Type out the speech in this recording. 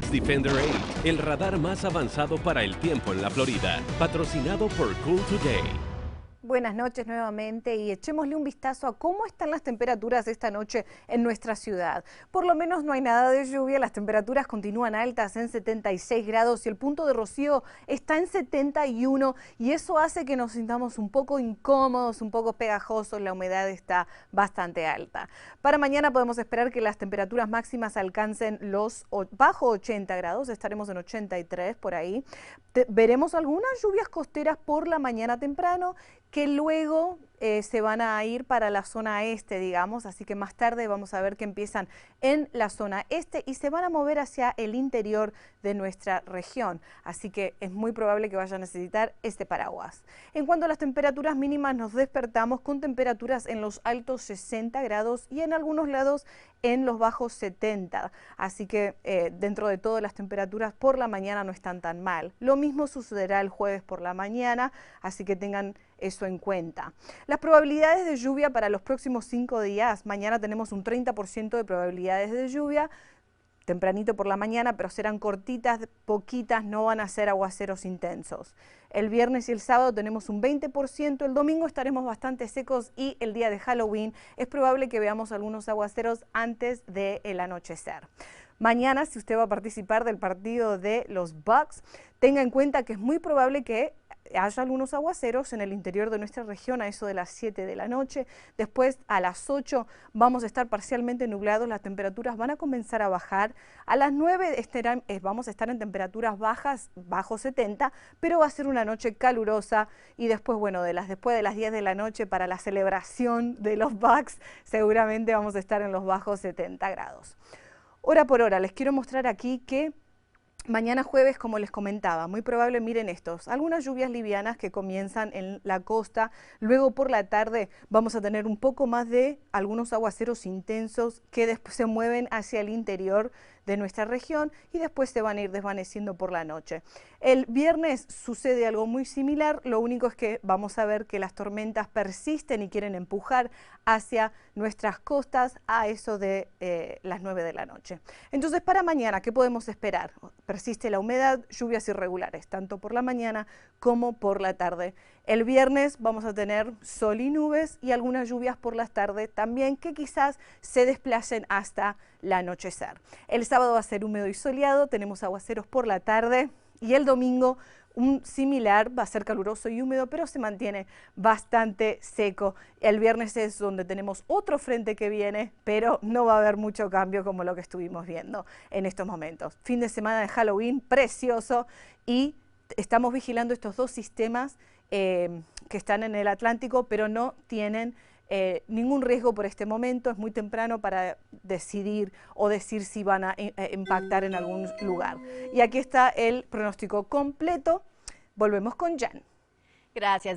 Defender 8, el radar más avanzado para el tiempo en la Florida, patrocinado por Cool Today. Buenas noches nuevamente y echémosle un vistazo a cómo están las temperaturas esta noche en nuestra ciudad. Por lo menos no hay nada de lluvia, las temperaturas continúan altas en 76 grados y el punto de rocío está en 71 y eso hace que nos sintamos un poco incómodos, un poco pegajosos, la humedad está bastante alta. Para mañana podemos esperar que las temperaturas máximas alcancen los bajo 80 grados, estaremos en 83 por ahí. Veremos algunas lluvias costeras por la mañana temprano, que luego se van a ir para la zona este, digamos, así que más tarde vamos a ver que empiezan en la zona este y se van a mover hacia el interior de nuestra región, así que es muy probable que vaya a necesitar este paraguas. En cuanto a las temperaturas mínimas, nos despertamos con temperaturas en los altos 60 grados y en algunos lados en los bajos 70, así que dentro de todo las temperaturas por la mañana no están tan mal. Lo mismo sucederá el jueves por la mañana, así que tengan eso en cuenta. Las probabilidades de lluvia para los próximos 5 días, mañana tenemos un 30% de probabilidades de lluvia, tempranito por la mañana, pero serán cortitas, poquitas, no van a ser aguaceros intensos. El viernes y el sábado tenemos un 20%, el domingo estaremos bastante secos y el día de Halloween es probable que veamos algunos aguaceros antes del anochecer. Mañana, si usted va a participar del partido de los Bucks, tenga en cuenta que es muy probable que haya algunos aguaceros en el interior de nuestra región a eso de las 7 de la noche. Después a las 8 vamos a estar parcialmente nublados, las temperaturas van a comenzar a bajar. A las 9 vamos a estar en temperaturas bajas, bajo 70, pero va a ser una noche calurosa y después, bueno, después de las 10 de la noche para la celebración de los Bucks, seguramente vamos a estar en los bajos 70 grados. Hora por hora, les quiero mostrar aquí que mañana jueves, como les comentaba, muy probable, miren estos, algunas lluvias livianas que comienzan en la costa, luego por la tarde vamos a tener un poco más de algunos aguaceros intensos que después se mueven hacia el interior de nuestra región y después se van a ir desvaneciendo por la noche. El viernes sucede algo muy similar, lo único es que vamos a ver que las tormentas persisten y quieren empujar hacia nuestras costas a eso de las 9 de la noche. Entonces, para mañana, ¿qué podemos esperar? Persiste la humedad, lluvias irregulares, tanto por la mañana como por la tarde. El viernes vamos a tener sol y nubes y algunas lluvias por las tardes también que quizás se desplacen hasta el anochecer. El sábado va a ser húmedo y soleado, tenemos aguaceros por la tarde y el domingo un similar, va a ser caluroso y húmedo, pero se mantiene bastante seco. El viernes es donde tenemos otro frente que viene, pero no va a haber mucho cambio como lo que estuvimos viendo en estos momentos. Fin de semana de Halloween precioso y estamos vigilando estos dos sistemas que están en el Atlántico, pero no tienen ningún riesgo por este momento. Es muy temprano para decidir o decir si van a impactar en algún lugar. Y aquí está el pronóstico completo. Volvemos con Jan. Gracias.